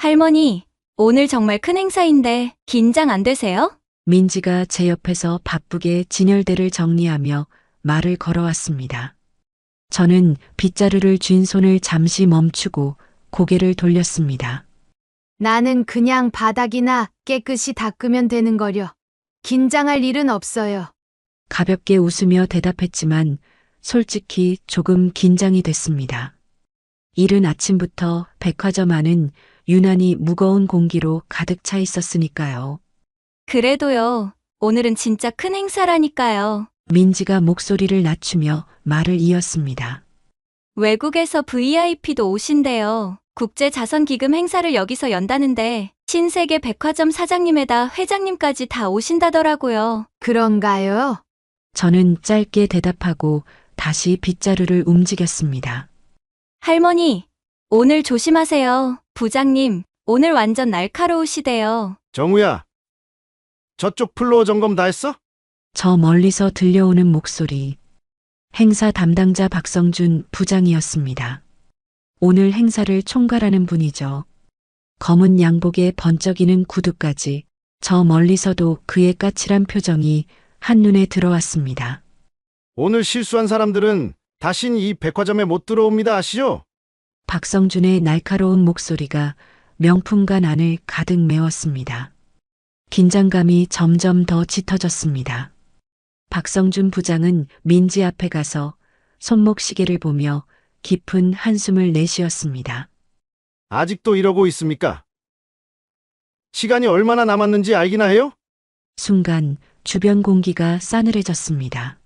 할머니, 오늘 정말 큰 행사인데 긴장 안 되세요? 민지가 제 옆에서 바쁘게 진열대를 정리하며 말을 걸어왔습니다. 저는 빗자루를 쥔 손을 잠시 멈추고 고개를 돌렸습니다. 나는 그냥 바닥이나 깨끗이 닦으면 되는 거려. 긴장할 일은 없어요. 가볍게 웃으며 대답했지만 솔직히 조금 긴장이 됐습니다. 이른 아침부터 백화점 안은 유난히 무거운 공기로 가득 차 있었으니까요. 그래도요, 오늘은 진짜 큰 행사라니까요. 민지가 목소리를 낮추며 말을 이었습니다. 외국에서 VIP도 오신대요. 국제자선기금 행사를 여기서 연다는데 신세계 백화점 사장님에다 회장님까지 다 오신다더라고요. 그런가요? 저는 짧게 대답하고 다시 빗자루를 움직였습니다. 할머니, 오늘 조심하세요. 부장님, 오늘 완전 날카로우시대요. 정우야, 저쪽 플로어 점검 다 했어? 저 멀리서 들려오는 목소리. 행사 담당자 박성준 부장이었습니다. 오늘 행사를 총괄하는 분이죠. 검은 양복에 번쩍이는 구두까지 저 멀리서도 그의 까칠한 표정이 한눈에 들어왔습니다. 오늘 실수한 사람들은 다신 이 백화점에 못 들어옵니다. 아시죠? 박성준의 날카로운 목소리가 명품관 안을 가득 메웠습니다. 긴장감이 점점 더 짙어졌습니다. 박성준 부장은 민지 앞에 가서 손목 시계를 보며 깊은 한숨을 내쉬었습니다. 아직도 이러고 있습니까? 시간이 얼마나 남았는지 알기나 해요? 순간 주변 공기가 싸늘해졌습니다.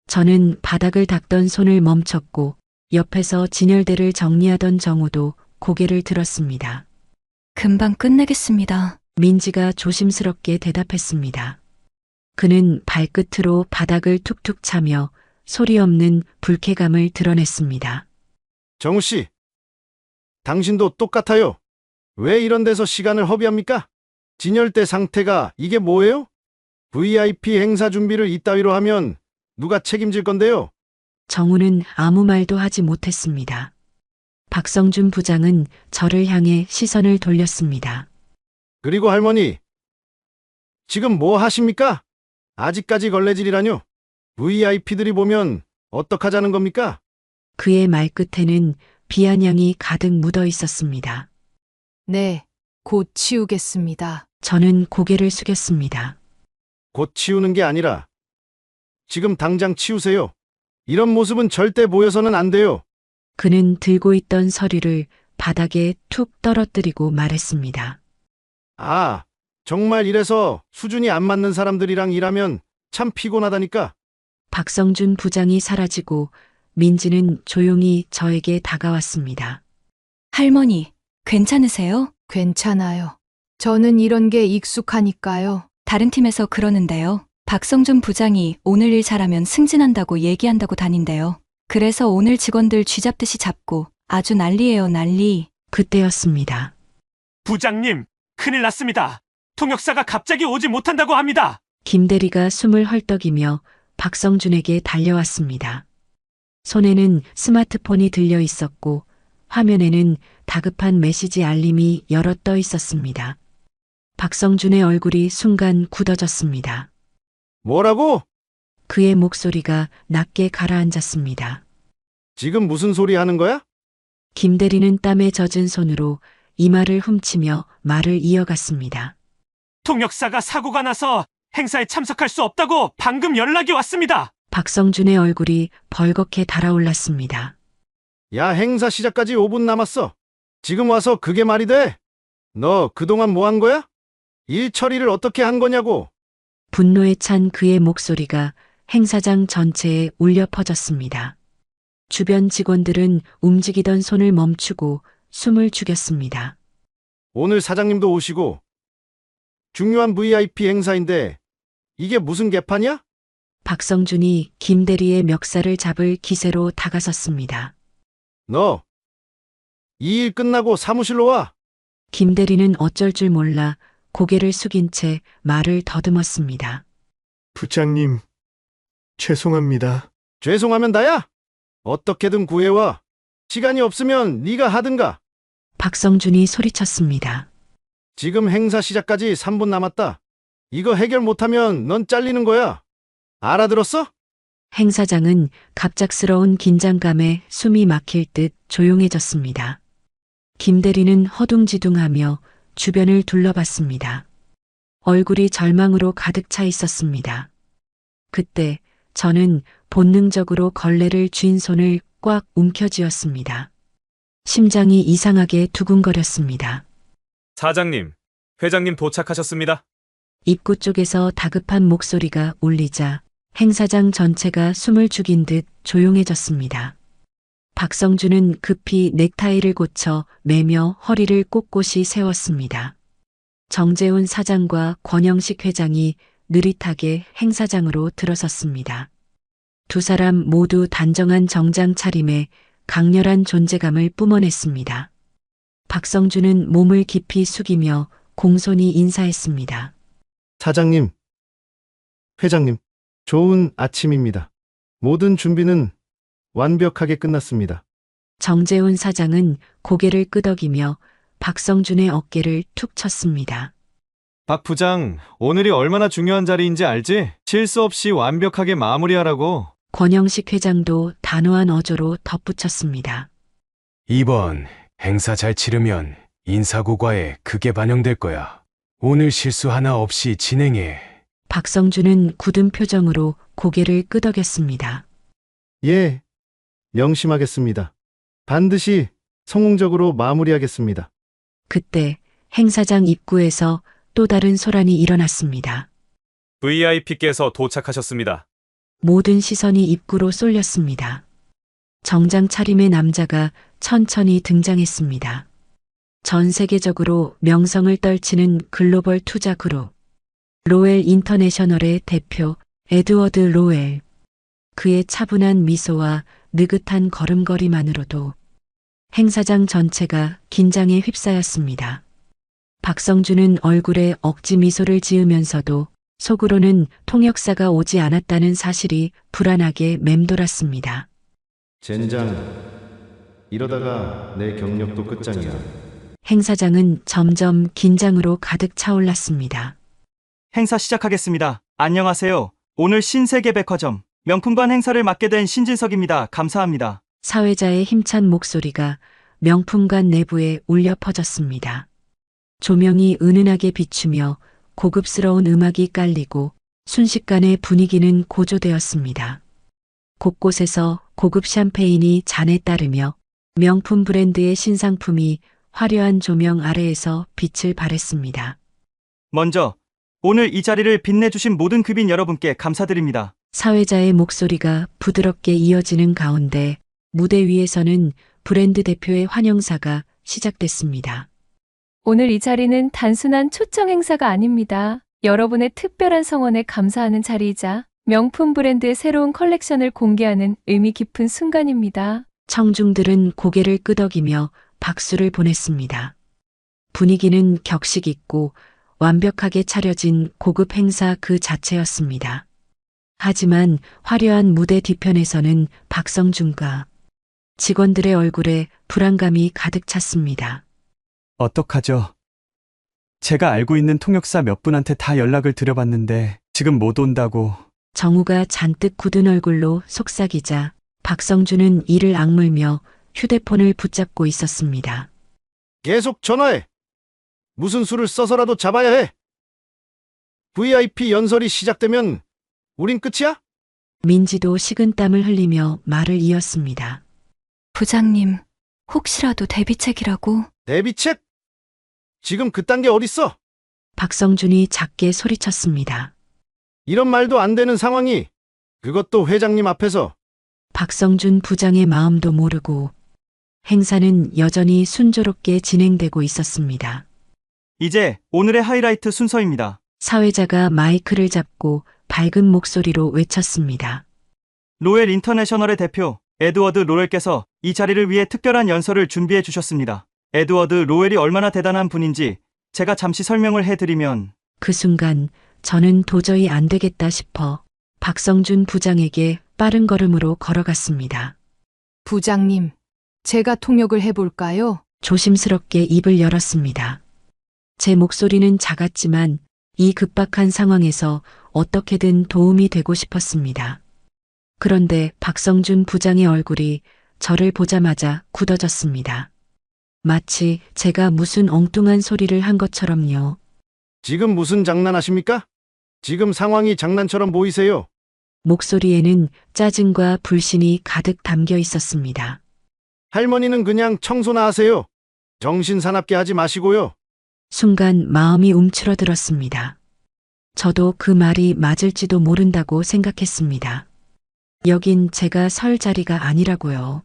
저는 바닥을 닦던 손을 멈췄고 옆에서 진열대를 정리하던 정우도 고개를 들었습니다. 금방 끝내겠습니다. 민지가 조심스럽게 대답했습니다. 그는 발끝으로 바닥을 툭툭 차며 소리 없는 불쾌감을 드러냈습니다. 정우 씨, 당신도 똑같아요. 왜 이런 데서 시간을 허비합니까? 진열대 상태가 이게 뭐예요? VIP 행사 준비를 이따위로 하면 누가 책임질 건데요? 정우는 아무 말도 하지 못했습니다. 박성준 부장은 저를 향해 시선을 돌렸습니다. 그리고 할머니, 지금 뭐 하십니까? 아직까지 걸레질이라뇨? VIP들이 보면 어떡하자는 겁니까? 그의 말끝에는 비아냥이 가득 묻어 있었습니다. 네, 곧 치우겠습니다. 저는 고개를 숙였습니다. 곧 치우는 게 아니라 지금 당장 치우세요. 이런 모습은 절대 보여서는 안 돼요. 그는 들고 있던 서류를 바닥에 툭 떨어뜨리고 말했습니다. 아, 정말 이래서 수준이 안 맞는 사람들이랑 일하면 참 피곤하다니까. 박성준 부장이 사라지고 민지는 조용히 저에게 다가왔습니다. 할머니, 괜찮으세요? 괜찮아요. 저는 이런 게 익숙하니까요. 다른 팀에서 그러는데요. 박성준 부장이 오늘 일 잘하면 승진한다고 얘기한다고 다닌대요. 그래서 오늘 직원들 쥐잡듯이 잡고 아주 난리예요, 난리. 그때였습니다. 부장님, 큰일 났습니다. 통역사가 갑자기 오지 못한다고 합니다. 김대리가 숨을 헐떡이며 박성준에게 달려왔습니다. 손에는 스마트폰이 들려 있었고 화면에는 다급한 메시지 알림이 여러 떠 있었습니다. 박성준의 얼굴이 순간 굳어졌습니다. 뭐라고? 그의 목소리가 낮게 가라앉았습니다. 지금 무슨 소리 하는 거야? 김대리는 땀에 젖은 손으로 이마를 훔치며 말을 이어갔습니다. 통역사가 사고가 나서 행사에 참석할 수 없다고 방금 연락이 왔습니다. 박성준의 얼굴이 벌겋게 달아올랐습니다. 야, 행사 시작까지 5분 남았어. 지금 와서 그게 말이 돼? 너 그동안 뭐 한 거야? 일 처리를 어떻게 한 거냐고. 분노에 찬 그의 목소리가 행사장 전체에 울려 퍼졌습니다. 주변 직원들은 움직이던 손을 멈추고 숨을 죽였습니다. 오늘 사장님도 오시고 중요한 VIP 행사인데 이게 무슨 개판이야? 박성준이 김대리의 멱살을 잡을 기세로 다가섰습니다. 너 이 일 끝나고 사무실로 와. 김대리는 어쩔 줄 몰라 고개를 숙인 채 말을 더듬었습니다. 부장님, 죄송합니다. 죄송하면 다야. 어떻게든 구해와. 시간이 없으면 네가 하든가. 박성준이 소리쳤습니다. 지금 행사 시작까지 3분 남았다. 이거 해결 못하면 넌 잘리는 거야. 알아들었어? 행사장은 갑작스러운 긴장감에 숨이 막힐 듯 조용해졌습니다. 김 대리는 허둥지둥하며 주변을 둘러봤습니다. 얼굴이 절망으로 가득 차 있었습니다. 그때 저는 본능적으로 걸레를 쥔 손을 꽉 움켜쥐었습니다. 심장이 이상하게 두근거렸습니다. 사장님, 회장님 도착하셨습니다. 입구 쪽에서 다급한 목소리가 울리자 행사장 전체가 숨을 죽인 듯 조용해졌습니다. 박성준은 급히 넥타이를 고쳐 매며 허리를 꼿꼿이 세웠습니다. 정재훈 사장과 권영식 회장이 느릿하게 행사장으로 들어섰습니다. 두 사람 모두 단정한 정장 차림에 강렬한 존재감을 뿜어냈습니다. 박성준은 몸을 깊이 숙이며 공손히 인사했습니다. 사장님, 회장님, 좋은 아침입니다. 모든 준비는 완벽하게 끝났습니다. 정재훈 사장은 고개를 끄덕이며 박성준의 어깨를 툭 쳤습니다. 박 부장, 오늘이 얼마나 중요한 자리인지 알지? 실수 없이 완벽하게 마무리하라고. 권영식 회장도 단호한 어조로 덧붙였습니다. 이번 행사 잘 치르면 인사고과에 크게 반영될 거야. 오늘 실수 하나 없이 진행해. 박성준은 굳은 표정으로 고개를 끄덕였습니다. 예, 명심하겠습니다. 반드시 성공적으로 마무리하겠습니다. 그때 행사장 입구에서 또 다른 소란이 일어났습니다. VIP께서 도착하셨습니다. 모든 시선이 입구로 쏠렸습니다. 정장 차림의 남자가 천천히 등장했습니다. 전 세계적으로 명성을 떨치는 글로벌 투자 그룹 로엘 인터내셔널의 대표 에드워드 로엘. 그의 차분한 미소와 느긋한 걸음걸이만으로도 행사장 전체가 긴장에 휩싸였습니다. 박성준은 얼굴에 억지 미소를 지으면서도 속으로는 통역사가 오지 않았다는 사실이 불안하게 맴돌았습니다. 젠장, 이러다가 내 경력도 끝장이야. 행사장은 점점 긴장으로 가득 차올랐습니다. 행사 시작하겠습니다. 안녕하세요. 오늘 신세계백화점 명품관 행사를 맡게 된 신진석입니다. 감사합니다. 사회자의 힘찬 목소리가 명품관 내부에 울려 퍼졌습니다. 조명이 은은하게 비추며 고급스러운 음악이 깔리고 순식간에 분위기는 고조되었습니다. 곳곳에서 고급 샴페인이 잔에 따르며 명품 브랜드의 신상품이 화려한 조명 아래에서 빛을 발했습니다. 먼저 오늘 이 자리를 빛내주신 모든 급인 여러분께 감사드립니다. 사회자의 목소리가 부드럽게 이어지는 가운데 무대 위에서는 브랜드 대표의 환영사가 시작됐습니다. 오늘 이 자리는 단순한 초청 행사가 아닙니다. 여러분의 특별한 성원에 감사하는 자리이자 명품 브랜드의 새로운 컬렉션을 공개하는 의미 깊은 순간입니다. 청중들은 고개를 끄덕이며 박수를 보냈습니다. 분위기는 격식 있고 완벽하게 차려진 고급 행사 그 자체였습니다. 하지만 화려한 무대 뒤편에서는 박성준과 직원들의 얼굴에 불안감이 가득 찼습니다. 어떡하죠? 제가 알고 있는 통역사 몇 분한테 다 연락을 드려봤는데 지금 못 온다고. 정우가 잔뜩 굳은 얼굴로 속삭이자 박성준은 이를 악물며 휴대폰을 붙잡고 있었습니다. 계속 전화해. 무슨 수를 써서라도 잡아야 해. VIP 연설이 시작되면 우린 끝이야? 민지도 식은땀을 흘리며 말을 이었습니다. 부장님, 혹시라도 대비책이라고? 대비책? 지금 그딴 게 어딨어? 박성준이 작게 소리쳤습니다. 이런 말도 안 되는 상황이, 그것도 회장님 앞에서. 박성준 부장의 마음도 모르고 행사는 여전히 순조롭게 진행되고 있었습니다. 이제 오늘의 하이라이트 순서입니다. 사회자가 마이크를 잡고 밝은 목소리로 외쳤습니다. 로엘 인터내셔널의 대표 에드워드 로엘께서 이 자리를 위해 특별한 연설을 준비해 주셨습니다. 에드워드 로엘이 얼마나 대단한 분인지 제가 잠시 설명을 해드리면 그 순간 저는 도저히 안 되겠다 싶어 박성준 부장에게 빠른 걸음으로 걸어갔습니다. 부장님, 제가 통역을 해볼까요? 조심스럽게 입을 열었습니다. 제 목소리는 작았지만 이 급박한 상황에서 어떻게든 도움이 되고 싶었습니다. 그런데 박성준 부장의 얼굴이 저를 보자마자 굳어졌습니다. 마치 제가 무슨 엉뚱한 소리를 한 것처럼요. 지금 무슨 장난하십니까? 지금 상황이 장난처럼 보이세요. 목소리에는 짜증과 불신이 가득 담겨 있었습니다. 할머니는 그냥 청소나 하세요. 정신 사납게 하지 마시고요. 순간 마음이 움츠러들었습니다. 저도 그 말이 맞을지도 모른다고 생각했습니다. 여긴 제가 설 자리가 아니라고요.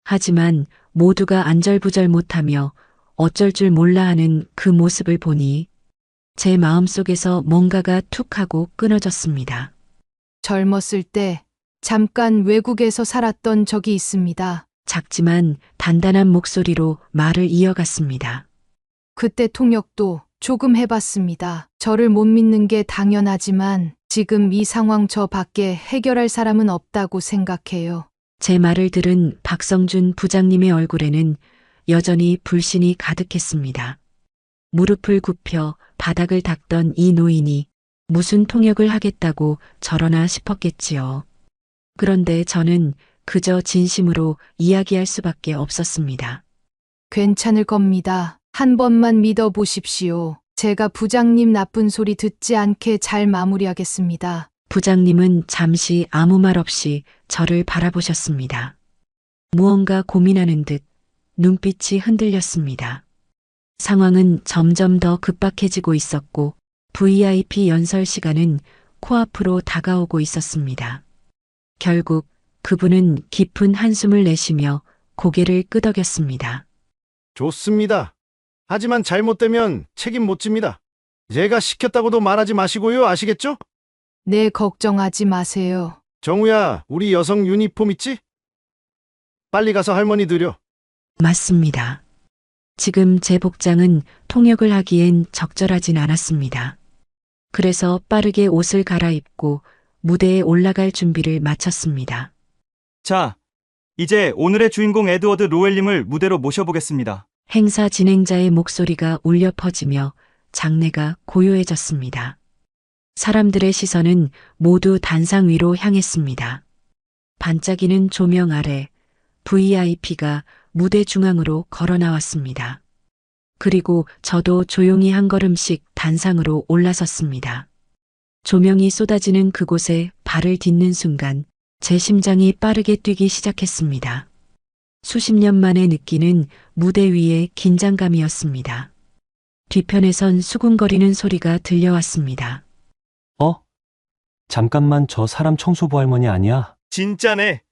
하지만 모두가 안절부절 못하며 어쩔 줄 몰라 하는 그 모습을 보니 제 마음속에서 뭔가가 툭 하고 끊어졌습니다. 젊었을 때 잠깐 외국에서 살았던 적이 있습니다. 작지만 단단한 목소리로 말을 이어갔습니다. 그때 통역도 조금 해봤습니다. 저를 못 믿는 게 당연하지만 지금 이 상황 저 밖에 해결할 사람은 없다고 생각해요. 제 말을 들은 박성준 부장님의 얼굴에는 여전히 불신이 가득했습니다. 무릎을 굽혀 바닥을 닦던 이 노인이 무슨 통역을 하겠다고 저러나 싶었겠지요. 그런데 저는 그저 진심으로 이야기할 수밖에 없었습니다. 괜찮을 겁니다. 한 번만 믿어보십시오. 제가 부장님 나쁜 소리 듣지 않게 잘 마무리하겠습니다. 부장님은 잠시 아무 말 없이 저를 바라보셨습니다. 무언가 고민하는 듯 눈빛이 흔들렸습니다. 상황은 점점 더 급박해지고 있었고 VIP 연설 시간은 코앞으로 다가오고 있었습니다. 결국 그분은 깊은 한숨을 내쉬며 고개를 끄덕였습니다. 좋습니다. 하지만 잘못되면 책임 못 집니다. 제가 시켰다고도 말하지 마시고요. 아시겠죠? 네, 걱정하지 마세요. 정우야, 우리 여성 유니폼 있지? 빨리 가서 할머니 드려. 맞습니다. 지금 제 복장은 통역을 하기엔 적절하진 않았습니다. 그래서 빠르게 옷을 갈아입고 무대에 올라갈 준비를 마쳤습니다. 자, 이제 오늘의 주인공 에드워드 로웰님을 무대로 모셔보겠습니다. 행사 진행자의 목소리가 울려 퍼지며 장내가 고요해졌습니다. 사람들의 시선은 모두 단상 위로 향했습니다. 반짝이는 조명 아래 VIP가 무대 중앙으로 걸어 나왔습니다. 그리고 저도 조용히 한 걸음씩 단상으로 올라섰습니다. 조명이 쏟아지는 그곳에 발을 딛는 순간 제 심장이 빠르게 뛰기 시작했습니다. 수십 년 만에 느끼는 무대 위의 긴장감이었습니다. 뒤편에선 수군거리는 소리가 들려왔습니다. 잠깐만, 저 사람 청소부 할머니 아니야? 진짜네.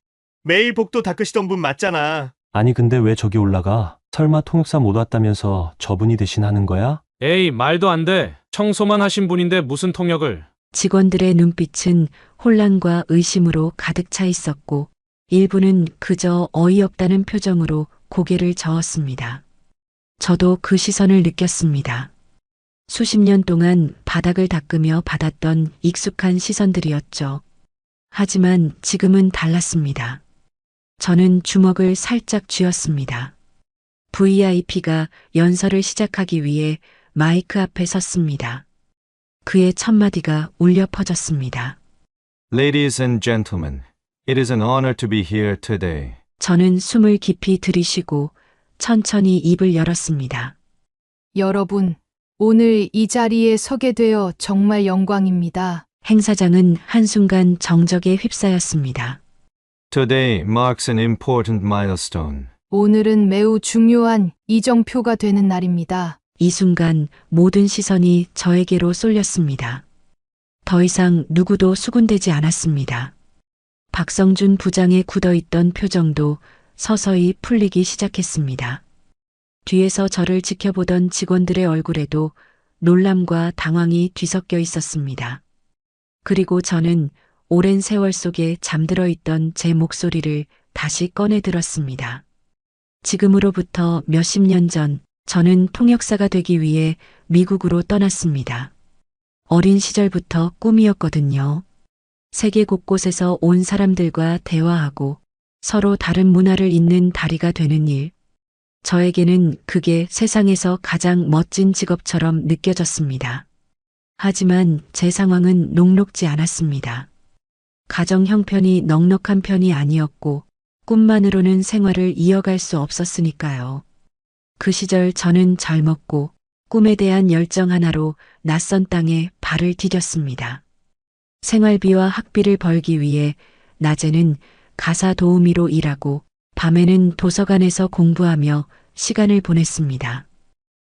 매일 복도 닦으시던 분 맞잖아. 아니 근데 왜 저기 올라가? 설마 통역사 못 왔다면서 저분이 대신하는 거야? 에이, 말도 안 돼. 청소만 하신 분인데 무슨 통역을. 직원들의 눈빛은 혼란과 의심으로 가득 차 있었고 일부는 그저 어이없다는 표정으로 고개를 저었습니다. 저도 그 시선을 느꼈습니다. 수십 년 동안 바닥을 닦으며 받았던 익숙한 시선들이었죠. 하지만 지금은 달랐습니다. 저는 주먹을 살짝 쥐었습니다. VIP가 연설을 시작하기 위해 마이크 앞에 섰습니다. 그의 첫마디가 울려 퍼졌습니다. Ladies and gentlemen, it is an honor to be here today. 저는 숨을 깊이 들이쉬고 천천히 입을 열었습니다. 여러분, 오늘 이 자리에 서게 되어 정말 영광입니다. 행사장은 한순간 정적에 휩싸였습니다. Today marks an important milestone. 오늘은 매우 중요한 이정표가 되는 날입니다. 이 순간 모든 시선이 저에게로 쏠렸습니다. 더 이상 누구도 수군대지 않았습니다. 박성준 부장의 굳어있던 표정도 서서히 풀리기 시작했습니다. 뒤에서 저를 지켜보던 직원들의 얼굴에도 놀람과 당황이 뒤섞여 있었습니다. 그리고 저는 오랜 세월 속에 잠들어 있던 제 목소리를 다시 꺼내 들었습니다. 지금으로부터 몇십 년 전 저는 통역사가 되기 위해 미국으로 떠났습니다. 어린 시절부터 꿈이었거든요. 세계 곳곳에서 온 사람들과 대화하고 서로 다른 문화를 잇는 다리가 되는 일. 저에게는 그게 세상에서 가장 멋진 직업처럼 느껴졌습니다. 하지만 제 상황은 녹록지 않았습니다. 가정 형편이 넉넉한 편이 아니었고 꿈만으로는 생활을 이어갈 수 없었으니까요. 그 시절 저는 젊었고 꿈에 대한 열정 하나로 낯선 땅에 발을 디뎠습니다. 생활비와 학비를 벌기 위해 낮에는 가사 도우미로 일하고 밤에는 도서관에서 공부하며 시간을 보냈습니다.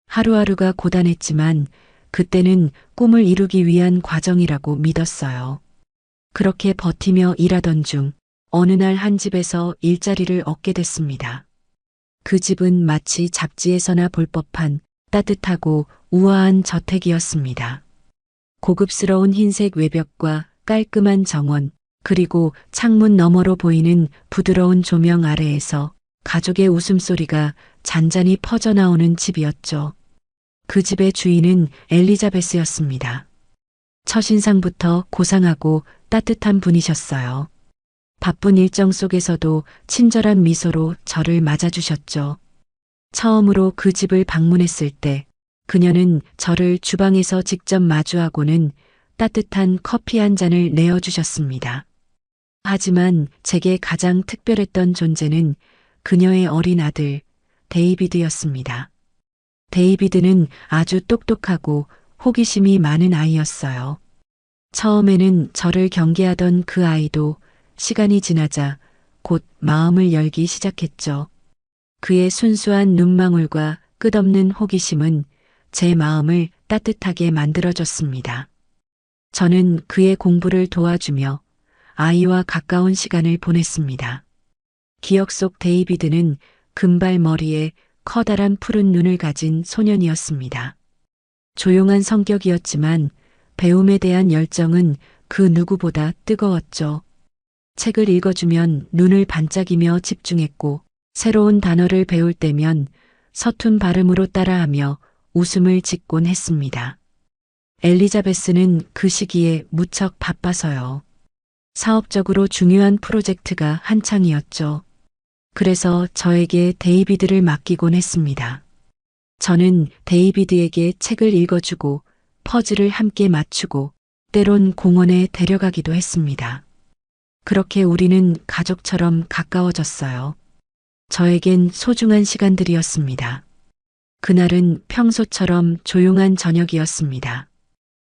하루하루가 고단했지만 그때는 꿈을 이루기 위한 과정이라고 믿었어요. 그렇게 버티며 일하던 중 어느 날 한 집에서 일자리를 얻게 됐습니다. 그 집은 마치 잡지에서나 볼 법한 따뜻하고 우아한 저택이었습니다. 고급스러운 흰색 외벽과 깔끔한 정원, 그리고 창문 너머로 보이는 부드러운 조명 아래에서 가족의 웃음소리가 잔잔히 퍼져나오는 집이었죠. 그 집의 주인은 엘리자베스였습니다. 첫인상부터 고상하고 따뜻한 분이셨어요. 바쁜 일정 속에서도 친절한 미소로 저를 맞아주셨죠. 처음으로 그 집을 방문했을 때 그녀는 저를 주방에서 직접 마주하고는 따뜻한 커피 한 잔을 내어주셨습니다. 하지만 제게 가장 특별했던 존재는 그녀의 어린 아들 데이비드였습니다. 데이비드는 아주 똑똑하고 호기심이 많은 아이였어요. 처음에는 저를 경계하던 그 아이도 시간이 지나자 곧 마음을 열기 시작했죠. 그의 순수한 눈망울과 끝없는 호기심은 제 마음을 따뜻하게 만들어줬습니다. 저는 그의 공부를 도와주며 아이와 가까운 시간을 보냈습니다. 기억 속 데이비드는 금발머리에 커다란 푸른 눈을 가진 소년이었습니다. 조용한 성격이었지만 배움에 대한 열정은 그 누구보다 뜨거웠죠. 책을 읽어주면 눈을 반짝이며 집중했고 새로운 단어를 배울 때면 서툰 발음으로 따라하며 웃음을 짓곤 했습니다. 엘리자베스는 그 시기에 무척 바빠서요. 사업적으로 중요한 프로젝트가 한창이었죠. 그래서 저에게 데이비드를 맡기곤 했습니다. 저는 데이비드에게 책을 읽어주고 퍼즐을 함께 맞추고 때론 공원에 데려가기도 했습니다. 그렇게 우리는 가족처럼 가까워졌어요. 저에겐 소중한 시간들이었습니다. 그날은 평소처럼 조용한 저녁이었습니다.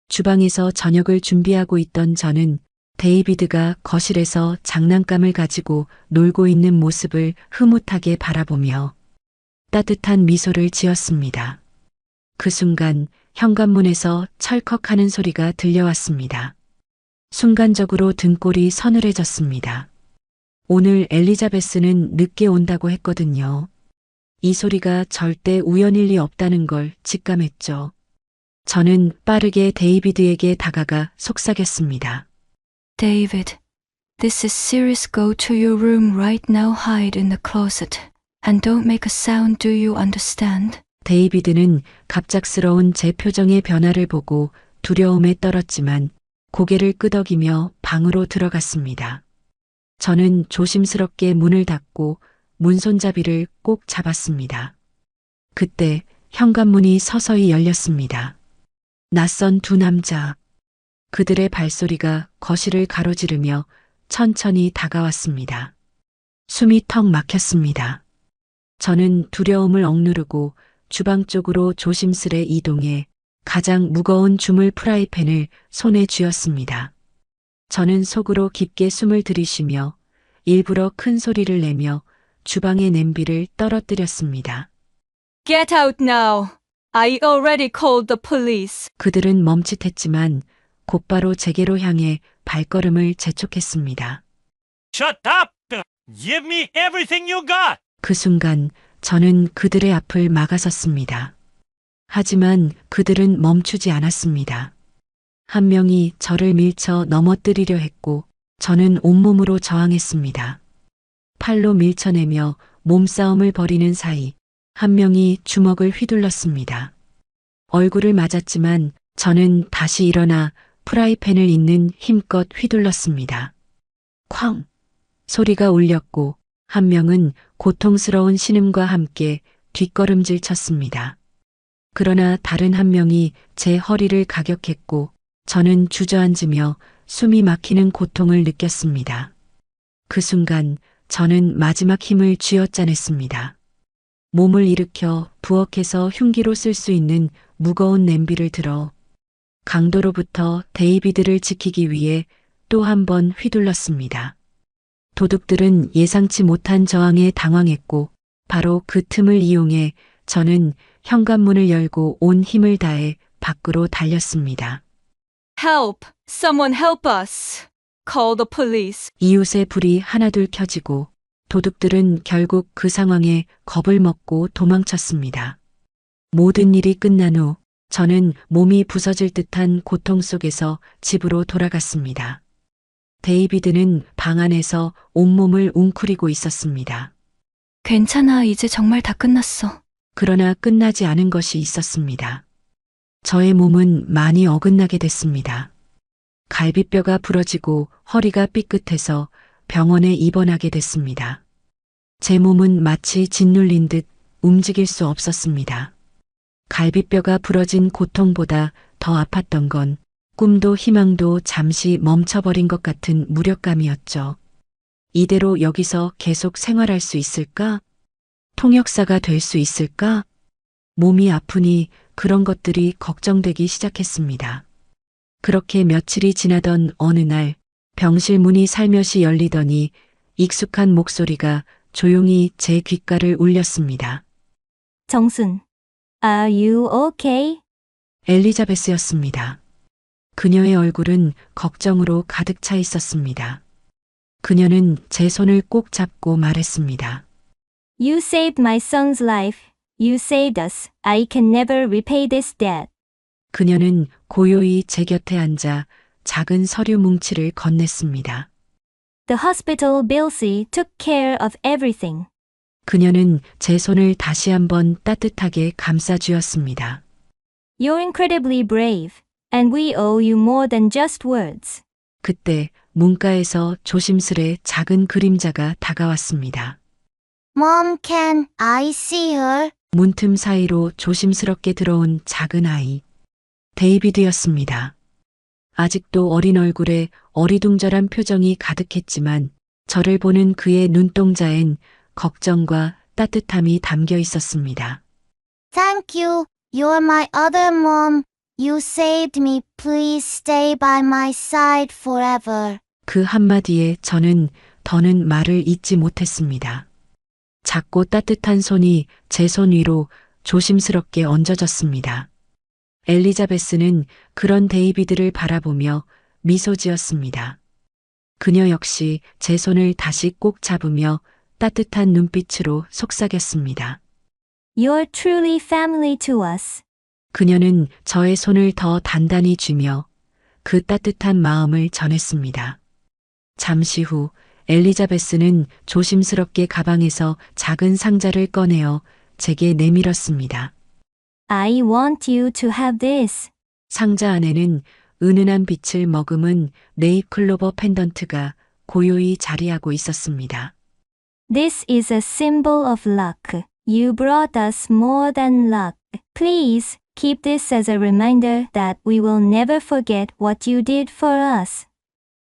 주방에서 저녁을 준비하고 있던 저는 데이비드가 거실에서 장난감을 가지고 놀고 있는 모습을 흐뭇하게 바라보며 따뜻한 미소를 지었습니다. 그 순간 현관문에서 철컥하는 소리가 들려왔습니다. 순간적으로 등골이 서늘해졌습니다. 오늘 엘리자베스는 늦게 온다고 했거든요. 이 소리가 절대 우연일 리 없다는 걸 직감했죠. 저는 빠르게 데이비드에게 다가가 속삭였습니다. David, this is serious. Go to your room right now. Hide in the closet. And don't make a sound. Do you understand? 데이비드는 갑작스러운 제 표정의 변화를 보고 두려움에 떨었지만 고개를 끄덕이며 방으로 들어갔습니다. 저는 조심스럽게 문을 닫고 문손잡이를 꼭 잡았습니다. 그때 현관문이 서서히 열렸습니다. 낯선 두 남자. 그들의 발소리가 거실을 가로지르며 천천히 다가왔습니다. 숨이 턱 막혔습니다. 저는 두려움을 억누르고 주방 쪽으로 조심스레 이동해 가장 무거운 주물 프라이팬을 손에 쥐었습니다. 저는 속으로 깊게 숨을 들이쉬며 일부러 큰 소리를 내며 주방의 냄비를 떨어뜨렸습니다. Get out now. I already called the police. 그들은 멈칫했지만 곧바로 제게로 향해 발걸음을 재촉했습니다. Shut up! Give me everything you got! 그 순간 저는 그들의 앞을 막아섰습니다. 하지만 그들은 멈추지 않았습니다. 한 명이 저를 밀쳐 넘어뜨리려 했고 저는 온몸으로 저항했습니다. 팔로 밀쳐내며 몸싸움을 벌이는 사이 한 명이 주먹을 휘둘렀습니다. 얼굴을 맞았지만 저는 다시 일어나 프라이팬을 있는 힘껏 휘둘렀습니다. 쾅! 소리가 울렸고 한 명은 고통스러운 신음과 함께 뒷걸음질 쳤습니다. 그러나 다른 한 명이 제 허리를 가격했고 저는 주저앉으며 숨이 막히는 고통을 느꼈습니다. 그 순간 저는 마지막 힘을 쥐어짜냈습니다. 몸을 일으켜 부엌에서 흉기로 쓸 수 있는 무거운 냄비를 들어 강도로부터 데이비드를 지키기 위해 또 한 번 휘둘렀습니다. 도둑들은 예상치 못한 저항에 당황했고 바로 그 틈을 이용해 저는 현관문을 열고 온 힘을 다해 밖으로 달렸습니다. Help! Someone help us! Call the police! 이웃의 불이 하나둘 켜지고 도둑들은 결국 그 상황에 겁을 먹고 도망쳤습니다. 모든 일이 끝난 후 저는 몸이 부서질 듯한 고통 속에서 집으로 돌아갔습니다. 데이비드는 방 안에서 온몸을 웅크리고 있었습니다. 괜찮아, 이제 정말 다 끝났어. 그러나 끝나지 않은 것이 있었습니다. 저의 몸은 많이 어긋나게 됐습니다. 갈비뼈가 부러지고 허리가 삐끗해서 병원에 입원하게 됐습니다. 제 몸은 마치 짓눌린 듯 움직일 수 없었습니다. 갈비뼈가 부러진 고통보다 더 아팠던 건 꿈도 희망도 잠시 멈춰버린 것 같은 무력감이었죠. 이대로 여기서 계속 생활할 수 있을까? 통역사가 될 수 있을까? 몸이 아프니 그런 것들이 걱정되기 시작했습니다. 그렇게 며칠이 지나던 어느 날 병실 문이 살며시 열리더니 익숙한 목소리가 조용히 제 귓가를 울렸습니다. 정순, are you okay? 엘리자베스였습니다. 그녀의 얼굴은 걱정으로 가득 차 있었습니다. 그녀는 제 손을 꼭 잡고 말했습니다. You saved my son's life. You saved us. I can never repay this debt. 그녀는 고요히 제 곁에 앉아 작은 서류 뭉치를 건넸습니다. The hospital Bilsey took care of everything. 그녀는 제 손을 다시 한번 따뜻하게 감싸주었습니다. You're incredibly brave, and we owe you more than just words. 그때 문가에서 조심스레 작은 그림자가 다가왔습니다. Mom, can I see her? 문틈 사이로 조심스럽게 들어온 작은 아이. 데이비드였습니다. 아직도 어린 얼굴에 어리둥절한 표정이 가득했지만 저를 보는 그의 눈동자엔 걱정과 따뜻함이 담겨 있었습니다. Thank you. You're my other mom. You saved me. Please stay by my side forever. 그 한마디에 저는 더는 말을 잇지 못했습니다. 작고 따뜻한 손이 제 손 위로 조심스럽게 얹어졌습니다. 엘리자베스는 그런 데이비드를 바라보며 미소 지었습니다. 그녀 역시 제 손을 다시 꼭 잡으며 따뜻한 눈빛으로 속삭였습니다. You're truly family to us. 그녀는 저의 손을 더 단단히 쥐며 그 따뜻한 마음을 전했습니다. 잠시 후 엘리자베스는 조심스럽게 가방에서 작은 상자를 꺼내어 제게 내밀었습니다. I want you to have this. 상자 안에는 은은한 빛을 머금은 네잎클로버 펜던트가 고요히 자리하고 있었습니다. This is a symbol of luck. You brought us more than luck. Please keep this as a reminder that we will never forget what you did for us.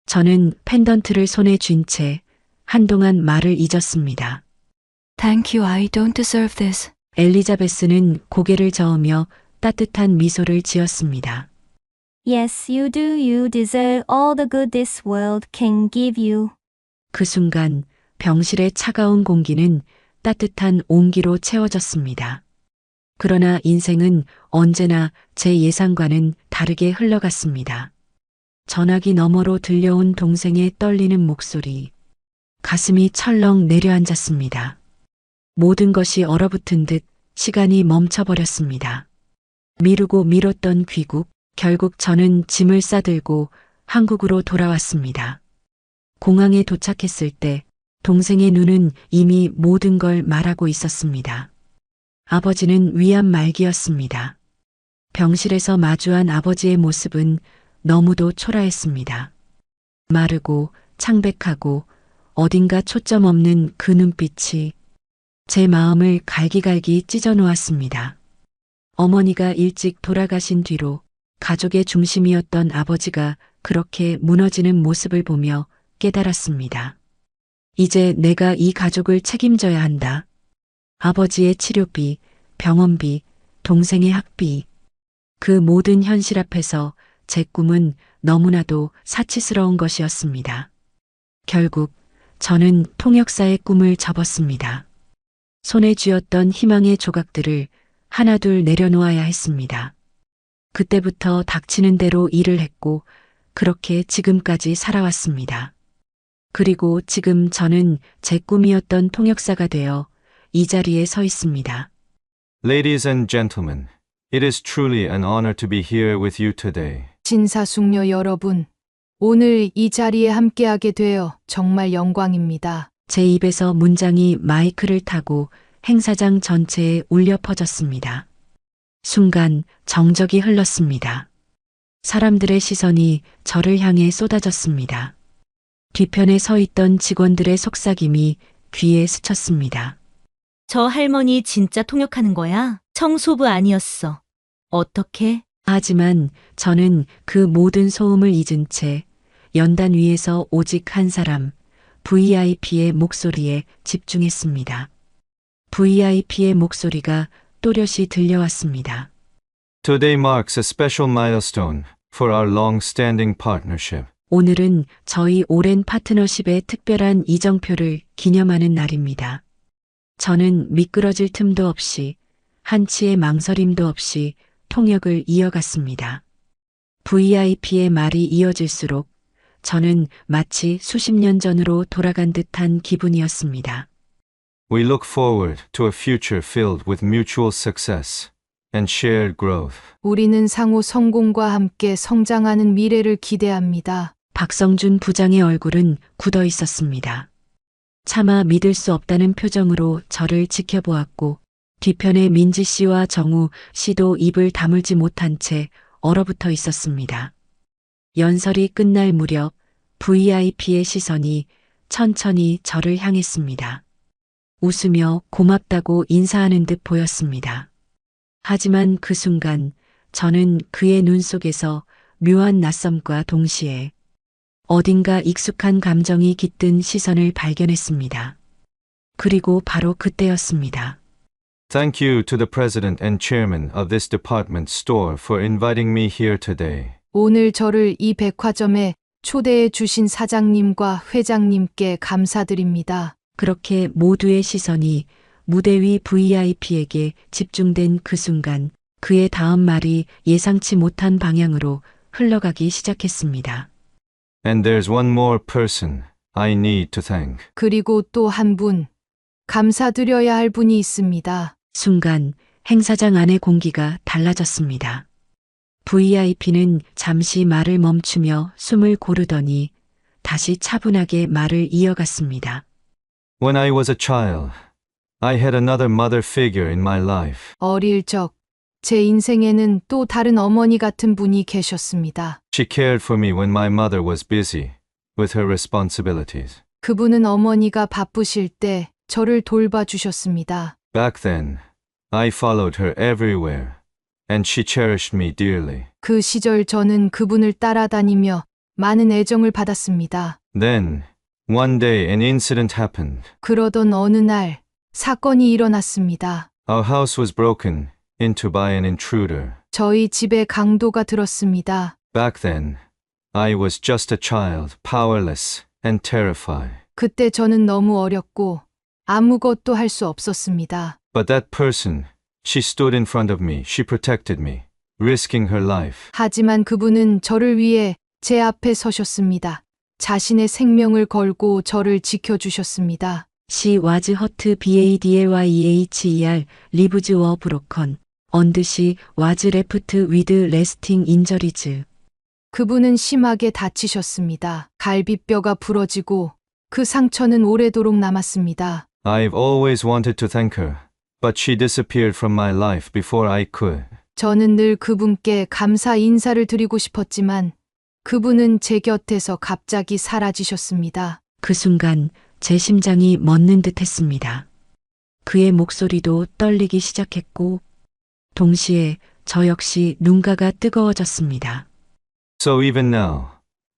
저는 펜던트를 손에 쥔 채 한동안 말을 잊었습니다. Thank you, I don't deserve this. 엘리자베스는 고개를 저으며 따뜻한 미소를 지었습니다. Yes, you do. You deserve all the good this world can give you. 그 순간 병실의 차가운 공기는 따뜻한 온기로 채워졌습니다. 그러나 인생은 언제나 제 예상과는 다르게 흘러갔습니다. 전화기 너머로 들려온 동생의 떨리는 목소리. 가슴이 철렁 내려앉았습니다. 모든 것이 얼어붙은 듯 시간이 멈춰버렸습니다. 미루고 미뤘던 귀국, 결국 저는 짐을 싸들고 한국으로 돌아왔습니다. 공항에 도착했을 때 동생의 눈은 이미 모든 걸 말하고 있었습니다. 아버지는 위암 말기였습니다. 병실에서 마주한 아버지의 모습은 너무도 초라했습니다. 마르고 창백하고 어딘가 초점 없는 그 눈빛이 제 마음을 갈기갈기 찢어 놓았습니다. 어머니가 일찍 돌아가신 뒤로 가족의 중심이었던 아버지가 그렇게 무너지는 모습을 보며 깨달았습니다. 이제 내가 이 가족을 책임져야 한다. 아버지의 치료비, 병원비, 동생의 학비. 그 모든 현실 앞에서 제 꿈은 너무나도 사치스러운 것이었습니다. 결국 저는 통역사의 꿈을 접었습니다. 손에 쥐었던 희망의 조각들을 하나둘 내려놓아야 했습니다. 그때부터 닥치는 대로 일을 했고 그렇게 지금까지 살아왔습니다. 그리고 지금 저는 제 꿈이었던 통역사가 되어 이 자리에 서 있습니다. Ladies and gentlemen, it is truly an honor to be here with you today. 신사숙녀 여러분, 오늘 이 자리에 함께하게 되어 정말 영광입니다. 제 입에서 문장이 마이크를 타고 행사장 전체에 울려 퍼졌습니다. 순간 정적이 흘렀습니다. 사람들의 시선이 저를 향해 쏟아졌습니다. 뒤편에 서 있던 직원들의 속삭임이 귀에 스쳤습니다. 저 할머니 진짜 통역하는 거야? 청소부 아니었어. 어떻게? 하지만 저는 그 모든 소음을 잊은 채 연단 위에서 오직 한 사람, VIP의 목소리에 집중했습니다. VIP의 목소리가 또렷이 들려왔습니다. Today marks a special milestone for our long-standing partnership. 오늘은 저희 오랜 파트너십의 특별한 이정표를 기념하는 날입니다. 저는 미끄러질 틈도 없이 한치의 망설임도 없이 통역을 이어갔습니다. VIP의 말이 이어질수록 저는 마치 수십 년 전으로 돌아간 듯한 기분이었습니다. We look forward to a future filled with mutual success and shared growth. 우리는 상호 성공과 함께 성장하는 미래를 기대합니다. 박성준 부장의 얼굴은 굳어 있었습니다. 차마 믿을 수 없다는 표정으로 저를 지켜보았고 뒤편에 민지 씨와 정우 씨도 입을 다물지 못한 채 얼어붙어 있었습니다. 연설이 끝날 무렵 VIP의 시선이 천천히 저를 향했습니다. 웃으며 고맙다고 인사하는 듯 보였습니다. 하지만 그 순간 저는 그의 눈 속에서 묘한 낯섦과 동시에 어딘가 익숙한 감정이 깃든 시선을 발견했습니다. 그리고 바로 그때였습니다. Thank you to the president and chairman of this department store for inviting me here today. 오늘 저를 이 백화점에 초대해 주신 사장님과 회장님께 감사드립니다. 그렇게 모두의 시선이 무대 위 VIP에게 집중된 그 순간 그의 다음 말이 예상치 못한 방향으로 흘러가기 시작했습니다. And there's one more person I need to thank. 그리고 또 한 분, 감사드려야 할 분이 있습니다. 순간 행사장 안의 공기가 달라졌습니다. VIP는 잠시 말을 멈추며 숨을 고르더니 다시 차분하게 말을 이어갔습니다. When I was a child, I had another mother figure in my life. 어릴 적, 제 인생에는 또 다른 어머니 같은 분이 계셨습니다. She cared for me when my mother was busy with her responsibilities. 그분은 어머니가 바쁘실 때 저를 돌봐주셨습니다. Back then, I followed her everywhere, and she cherished me dearly. 그 시절 저는 그분을 따라다니며 많은 애정을 받았습니다. Then, one day an incident happened. 그러던 어느 날 사건이 일어났습니다. Our house was broken into by an intruder. 저희 집에 강도가 들었습니다. Back then, I was just a child, powerless and terrified. 그때 저는 너무 어렸고 아무것도 할 수 없었습니다. But that person, she stood in front of me, she protected me, risking her life. 하지만 그분은 저를 위해 제 앞에 서셨습니다. 자신의 생명을 걸고 저를 지켜주셨습니다. She was hurt badlyher, lives were broken, and she was left with lasting injuries. 그분은 심하게 다치셨습니다. 갈비뼈가 부러지고 그 상처는 오래도록 남았습니다. I've always wanted to thank her, but she disappeared from my life before I could. 저는 늘 그분께 감사 인사를 드리고 싶었지만 그분은 제 곁에서 갑자기 사라지셨습니다. 그 순간 제 심장이 멎는 듯 했습니다. 그의 목소리도 떨리기 시작했고, 동시에 저 역시 눈가가 뜨거워졌습니다. So even now,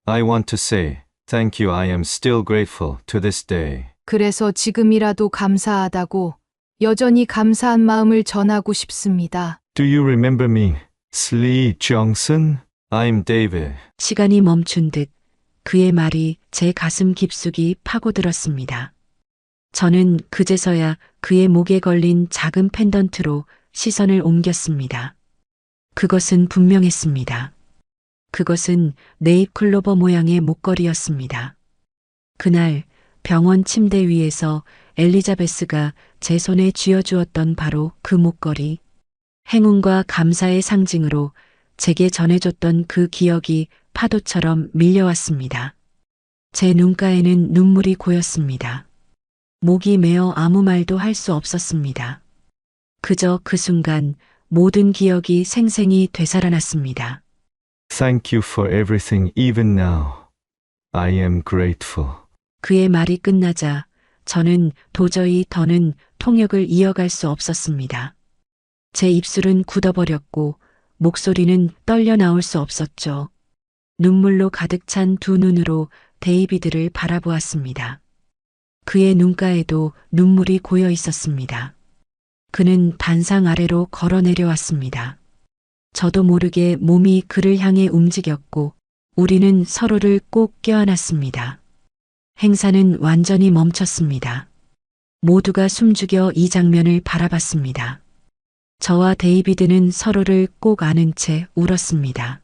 I want to say, thank you. I am still grateful to this day. 그래서 지금이라도 감사하다고 여전히 감사한 마음을 전하고 싶습니다. Do you remember me, Slee Johnson? I'm David. 시간이 멈춘 듯 그의 말이 제 가슴 깊숙이 파고들었습니다. 저는 그제서야 그의 목에 걸린 작은 펜던트로 시선을 옮겼습니다. 그것은 분명했습니다. 그것은 네잎클로버 모양의 목걸이였습니다. 그날 병원 침대 위에서 엘리자베스가 제 손에 쥐어주었던 바로 그 목걸이, 행운과 감사의 상징으로 제게 전해줬던 그 기억이 파도처럼 밀려왔습니다. 제 눈가에는 눈물이 고였습니다. 목이 메어 아무 말도 할 수 없었습니다. 그저 그 순간 모든 기억이 생생히 되살아났습니다. Thank you for everything even now. I am grateful. 그의 말이 끝나자 저는 도저히 더는 통역을 이어갈 수 없었습니다. 제 입술은 굳어버렸고 목소리는 떨려 나올 수 없었죠. 눈물로 가득 찬 두 눈으로 데이비드를 바라보았습니다. 그의 눈가에도 눈물이 고여 있었습니다. 그는 단상 아래로 걸어 내려왔습니다. 저도 모르게 몸이 그를 향해 움직였고 우리는 서로를 꼭 껴안았습니다. 행사는 완전히 멈췄습니다. 모두가 숨죽여 이 장면을 바라봤습니다. 저와 데이비드는 서로를 꼭 안은 채 울었습니다.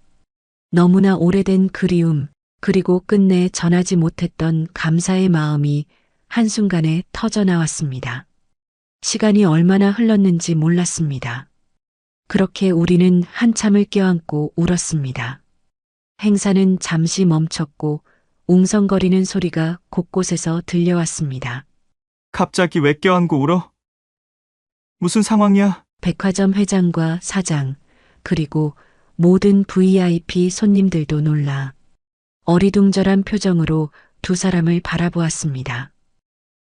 너무나 오래된 그리움, 그리고 끝내 전하지 못했던 감사의 마음이 한순간에 터져 나왔습니다. 시간이 얼마나 흘렀는지 몰랐습니다. 그렇게 우리는 한참을 껴안고 울었습니다. 행사는 잠시 멈췄고 웅성거리는 소리가 곳곳에서 들려왔습니다. 갑자기 왜 껴안고 울어? 무슨 상황이야? 백화점 회장과 사장, 그리고 모든 VIP 손님들도 놀라 어리둥절한 표정으로 두 사람을 바라보았습니다.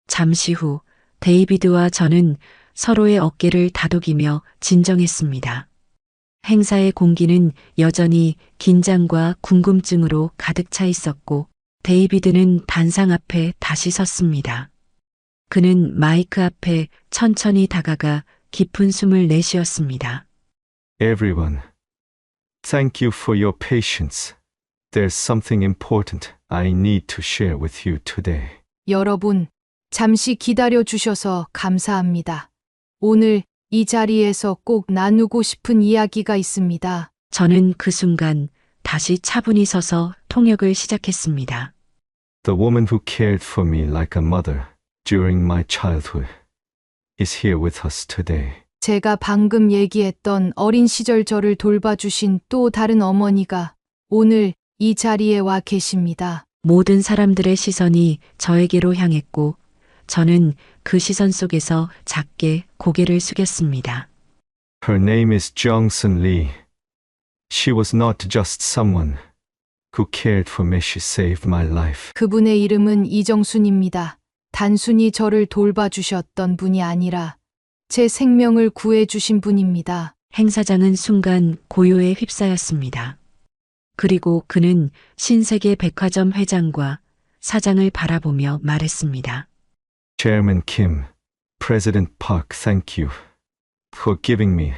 잠시 후 데이비드와 저는 서로의 어깨를 다독이며 진정했습니다. 행사의 공기는 여전히 긴장과 궁금증으로 가득 차 있었고 데이비드는 단상 앞에 다시 섰습니다. 그는 마이크 앞에 천천히 다가가 깊은 숨을 내쉬었습니다. Everyone, thank you for your patience. There's something important I need to share with you today. 여러분, 잠시 기다려 주셔서 감사합니다. 오늘 이 자리에서 꼭 나누고 싶은 이야기가 있습니다. 저는 그 순간 다시 차분히 서서 통역을 시작했습니다. The woman who cared for me like a mother during my childhood is here with us today. 제가 방금 얘기했던 어린 시절 저를 돌봐주신 또 다른 어머니가 오늘 이 자리에 와 계십니다. 모든 사람들의 시선이 저에게로 향했고 저는 그 시선 속에서 작게 고개를 숙였습니다. Her name is Johnson Lee. She was not just someone who cared for me. She saved my life. 그분의 이름은 이정순입니다. 단순히 저를 돌봐주셨던 분이 아니라 제 생명을 구해주신 분입니다. 행사장은 순간 고요에 휩싸였습니다. 그리고 그는 신세계 백화점 회장과 사장을 바라보며 말했습니다. Chairman Kim, President Park, thank you for giving me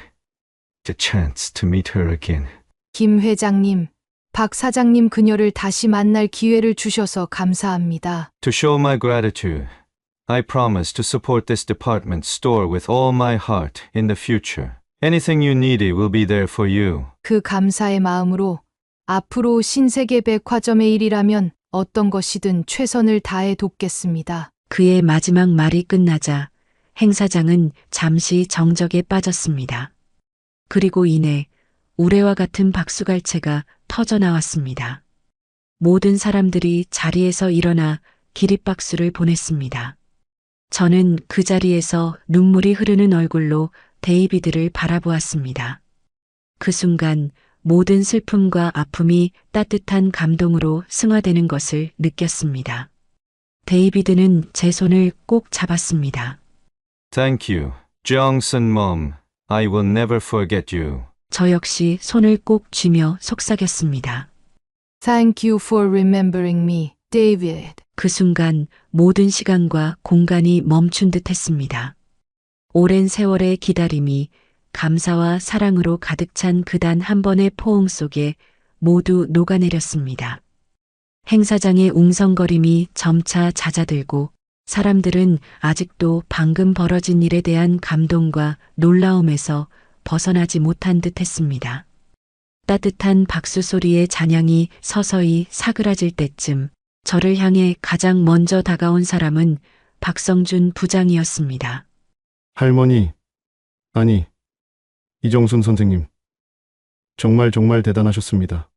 the chance to meet her again. 김 회장님, 박 사장님 그녀를 다시 만날 기회를 주셔서 감사합니다. To show my gratitude, I promise to support this department store with all my heart in the future. Anything you needed will be there for you. 그 감사의 마음으로 앞으로 신세계 백화점의 일이라면 어떤 것이든 최선을 다해 돕겠습니다. 그의 마지막 말이 끝나자 행사장은 잠시 정적에 빠졌습니다. 그리고 이내 우레와 같은 박수갈채가 터져 나왔습니다. 모든 사람들이 자리에서 일어나 기립박수를 보냈습니다. 저는 그 자리에서 눈물이 흐르는 얼굴로 데이비드를 바라보았습니다. 그 순간 모든 슬픔과 아픔이 따뜻한 감동으로 승화되는 것을 느꼈습니다. 데이비드는 제 손을 꼭 잡았습니다. Thank you, Jongsun Mom. I will never forget you. 저 역시 손을 꼭 쥐며 속삭였습니다. Thank you for remembering me, David. 그 순간 모든 시간과 공간이 멈춘 듯 했습니다. 오랜 세월의 기다림이 감사와 사랑으로 가득 찬 그 단 한 번의 포옹 속에 모두 녹아내렸습니다. 행사장의 웅성거림이 점차 잦아들고 사람들은 아직도 방금 벌어진 일에 대한 감동과 놀라움에서 벗어나지 못한 듯 했습니다. 따뜻한 박수 소리의 잔향이 서서히 사그라질 때쯤 저를 향해 가장 먼저 다가온 사람은 박성준 부장이었습니다. 할머니, 아니, 이정순 선생님. 정말 대단하셨습니다.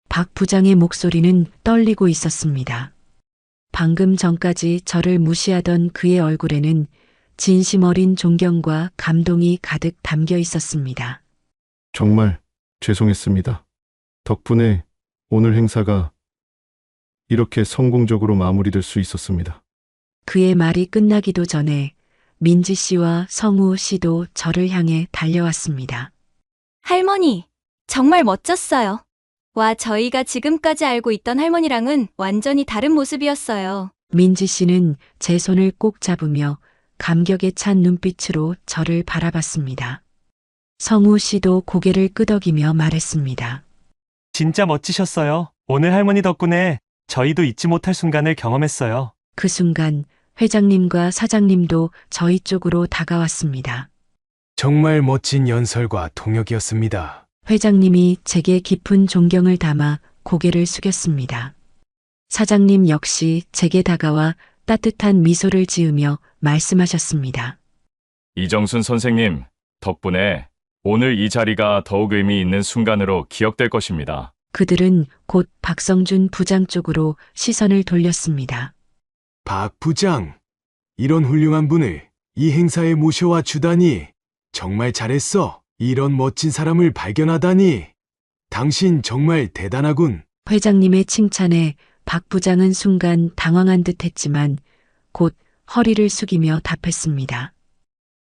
박 부장의 목소리는 떨리고 있었습니다. 방금 전까지 저를 무시하던 그의 얼굴에는 진심 어린 존경과 감동이 가득 담겨 있었습니다. 정말 죄송했습니다. 덕분에 오늘 행사가 이렇게 성공적으로 마무리될 수 있었습니다. 그의 말이 끝나기도 전에 민지 씨와 성우 씨도 저를 향해 달려왔습니다. 할머니, 정말 멋졌어요. 와, 저희가 지금까지 알고 있던 할머니랑은 완전히 다른 모습이었어요. 민지 씨는 제 손을 꼭 잡으며 감격에 찬 눈빛으로 저를 바라봤습니다. 성우 씨도 고개를 끄덕이며 말했습니다. 진짜 멋지셨어요. 오늘 할머니 덕분에 저희도 잊지 못할 순간을 경험했어요. 그 순간 회장님과 사장님도 저희 쪽으로 다가왔습니다. 정말 멋진 연설과 통역이었습니다. 회장님이 제게 깊은 존경을 담아 고개를 숙였습니다. 사장님 역시 제게 다가와 따뜻한 미소를 지으며 말씀하셨습니다. 이정순 선생님, 덕분에 오늘 이 자리가 더욱 의미 있는 순간으로 기억될 것입니다. 그들은 곧 박성준 부장 쪽으로 시선을 돌렸습니다. 박 부장, 이런 훌륭한 분을 이 행사에 모셔와 주다니 정말 잘했어. 이런 멋진 사람을 발견하다니 당신 정말 대단하군. 회장님의 칭찬에 박 부장은 순간 당황한 듯 했지만 곧 허리를 숙이며 답했습니다.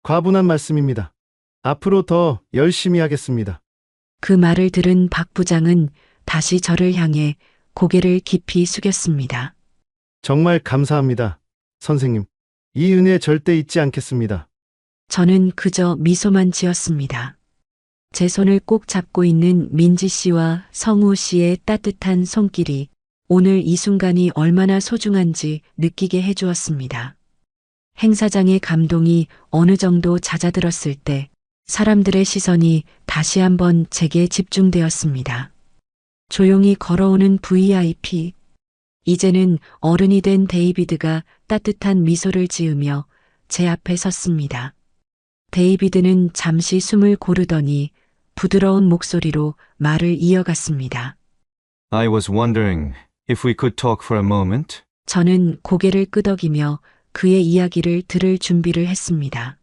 과분한 말씀입니다. 앞으로 더 열심히 하겠습니다. 그 말을 들은 박 부장은 다시 저를 향해 고개를 깊이 숙였습니다. 정말 감사합니다, 선생님. 이 은혜 절대 잊지 않겠습니다. 저는 그저 미소만 지었습니다. 제 손을 꼭 잡고 있는 민지 씨와 성우 씨의 따뜻한 손길이 오늘 이 순간이 얼마나 소중한지 느끼게 해주었습니다. 행사장의 감동이 어느 정도 잦아들었을 때 사람들의 시선이 다시 한번 제게 집중되었습니다. 조용히 걸어오는 VIP. 이제는 어른이 된 데이비드가 따뜻한 미소를 지으며 제 앞에 섰습니다. 데이비드는 잠시 숨을 고르더니 부드러운 목소리로 말을 이어갔습니다. I was wondering if we could talk for a moment. 저는 고개를 끄덕이며 그의 이야기를 들을 준비를 했습니다.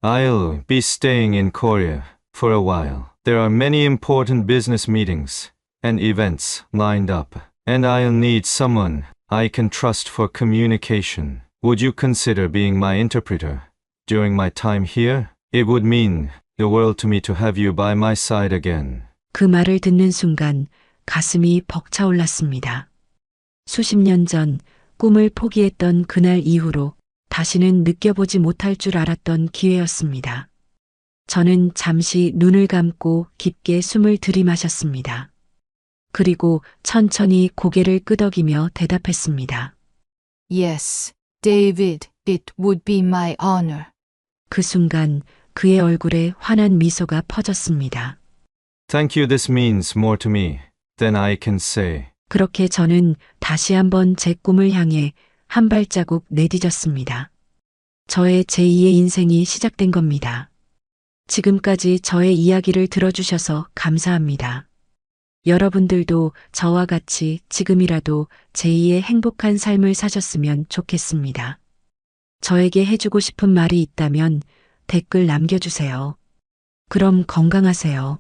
I'll be staying in Korea for a while. There are many important business meetings and events lined up, and I'll need someone I can trust for communication. Would you consider being my interpreter during my time here? It would mean the world to me to have you by my side again. 그 말을 듣는 순간 가슴이 벅차올랐습니다. 수십 년 전 꿈을 포기했던 그날 이후로 다시는 느껴보지 못할 줄 알았던 기회였습니다. 저는 잠시 눈을 감고 깊게 숨을 들이마셨습니다. 그리고 천천히 고개를 끄덕이며 대답했습니다. Yes, David, it would be my honor. 그 순간 그의 얼굴에 환한 미소가 퍼졌습니다. Thank you. This means more to me than I can say. 그렇게 저는 다시 한번 제 꿈을 향해 한 발자국 내디뎠습니다. 저의 제2의 인생이 시작된 겁니다. 지금까지 저의 이야기를 들어주셔서 감사합니다. 여러분들도 저와 같이 지금이라도 제2의 행복한 삶을 사셨으면 좋겠습니다. 저에게 해주고 싶은 말이 있다면 댓글 남겨주세요. 그럼 건강하세요.